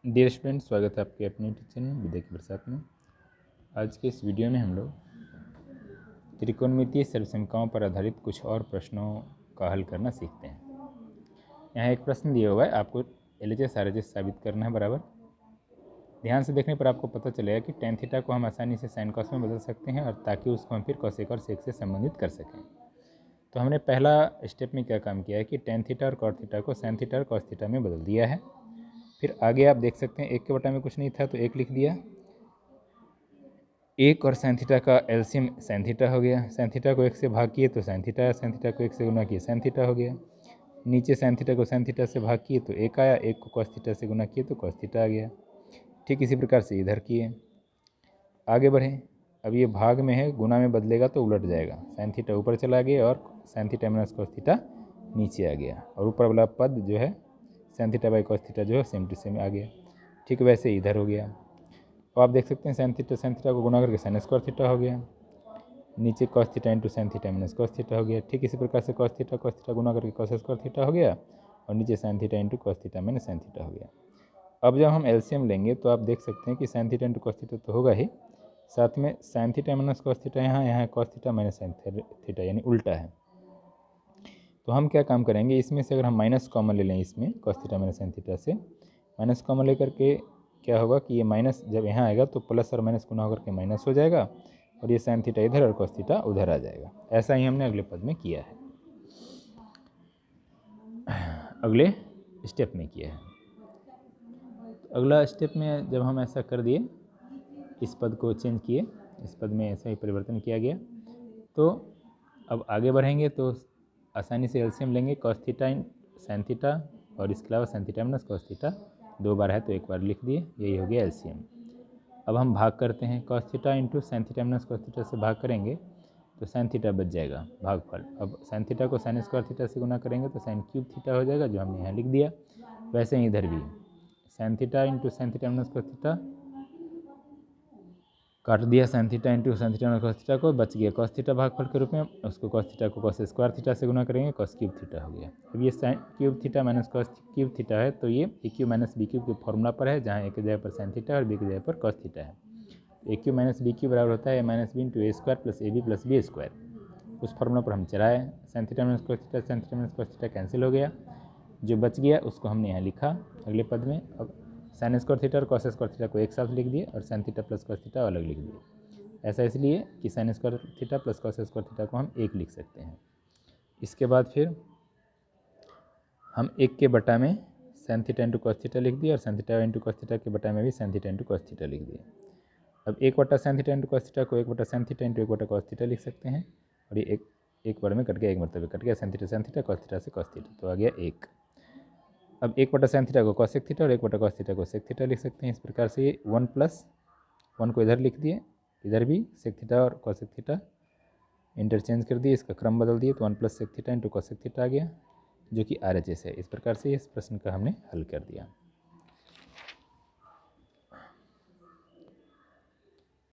Dear student, स्वागत है आपके अपने चैनल विद्या के प्रसाद में। आज के इस वीडियो में हम लोग त्रिकोणमितीय सर्वसंख्याओं पर आधारित कुछ और प्रश्नों का हल करना सीखते हैं। यहाँ एक प्रश्न दिया हुआ है, आपको LHS RHS साबित करना है बराबर। ध्यान से देखने पर आपको पता चलेगा कि tan थीटा को हम आसानी से sin cos में बदल सकते हैं, और ताकि उसको हम फिर cosec और sec से संबंधित कर सकें। तो हमने पहला स्टेप में क्या काम किया है कि tan थीटा और cot थीटा को sin थीटा और cos थीटा में बदल दिया है। फिर आगे आप देख सकते हैं, एक के बटा में कुछ नहीं था तो एक लिख दिया। एक और साइन थीटा का एलसीएम साइन थीटा हो गया। साइन थीटा को एक से भाग किए तो साइन थीटा आया, साइन थीटा को एक से गुना किए साइन थीटा हो गया। नीचे साइन थीटा को साइन थीटा से भाग किए तो एक आया, एक को कॉस थीटा से गुना किए तो कॉस थीटा आ गया। ठीक इसी प्रकार से इधर किए। आगे बढ़ें। अब ये भाग में है, गुना में बदलेगा तो उलट जाएगा। साइन थीटा ऊपर चला गया और sign theta minus cos theta नीचे आ गया, और ऊपर वाला पद जो है sine theta by cos theta जो है सेम टू सेम आ गया। ठीक वैसे इधर हो गया। तो आप देख सकते हैं साइन थीटा को गुना करके साइन स्क्वायर थीटा हो गया। नीचे cos theta into sine theta minus cos theta हो गया। ठीक इसी प्रकार से कॉस थीटा गुना करके कॉस स्क्वायर थीटा हो गया, और नीचे sign theta into cos theta minus sine theta हो गया। अब जब हम एलसीएम लेंगे तो आप देख सकते हैं कि sine theta into cos theta तो होगा ही, साथ में sine theta minus cos theta यहाँ cos theta minus sine theta यानी उल्टा है। तो हम क्या काम करेंगे, इसमें से अगर हम माइनस कॉमन ले लें, इसमें cos theta minus sine theta से माइनस कॉमन लेकर के क्या होगा कि ये माइनस जब यहाँ आएगा तो प्लस और माइनस गुना होकर के माइनस हो जाएगा, और ये साइन थीटा इधर और कॉस थीटा उधर आ जाएगा। ऐसा ही हमने अगले पद में किया है, अगले स्टेप में किया है। तो अगला स्टेप में जब हम ऐसा कर दिए, इस पद को चेंज किए, इस पद में ऐसा ही परिवर्तन किया गया, तो अब आगे बढ़ेंगे तो आसानी से एलसीएम लेंगे। Cos theta in sine theta, और इसके अलावा sign theta minus cos theta 2 बार है तो 1 बार लिख दिए, यही हो गया एलसीएम। अब हम भाग करते हैं, cos theta into sine theta minus cos theta से भाग करेंगे तो साइन थीटा बच जाएगा भागफल। अब साइन थीटा को साइन स्क्वायर थीटा से गुना करेंगे तो साइन क्यूब थीटा हो जाएगा, जो हमने यहाँ लिख दिया। वैसे ही इधर भी sign theta into sine theta minus cos theta काट दिया, sign theta into sine theta minus cos theta को, बच गया कॉस थीटा भागफल के रूप में। उसको कॉस थीटा को कॉस स्क्वायर थीटा से गुना करेंगे, कॉस क्यूब थीटा हो गया। अब ये sine cube theta minus cos cube theta है, तो ये ए क्यूब माइनस बी क्यूब के फॉर्मूला पर है, जहाँ ए की जगह पर साइन थीटा और बी की जगह पर कॉस थीटा है। A Q minus B Q बराबर होता है A minus B into A square plus A B plus B square. उस फॉर्मूला पर हम चलाए, sine theta minus cos theta sine theta minus cos theta cancel हो गया, जो बच गया उसको हमने यहाँ लिखा अगले पद में। अब साइन स्क्वायर थीटा और कॉस स्क्वायर थीटा को एक साथ लिख दिए, और sine theta plus cos theta अलग लिख दिए। ऐसा इसलिए कि sine square theta plus cos square theta को हम एक लिख सकते हैं। इसके बाद फिर हम एक के बटा में sine theta into cos theta लिख दिए, और sign theta into cos theta के बटा में भी sign theta into cos theta लिख दिए। अब एक बटा sign theta into cos theta को एक बटा साइन थीटा इंटू एक बटा कॉस थीटा लिख सकते हैं, और ये एक बार में कट गया, एक मरतबे कट गया, साइन थीटा कॉस थीटा से कॉस थीटा, तो आ गया एक। अब एक बटा साइन थीटा को कॉसेक थीटा और एक बटा कॉस थीटा को सेक थीटा लिख सकते हैं। इस प्रकार से ये 1 प्लस 1 को इधर लिख दिए, इधर भी सेक थीटा और कॉसेक थीटा इंटरचेंज कर दिए, इसका क्रम बदल दिए, तो 1 plus sec theta into cosec theta आ गया, जो कि RHS है। इस प्रकार से इस प्रश्न का हमने हल कर दिया।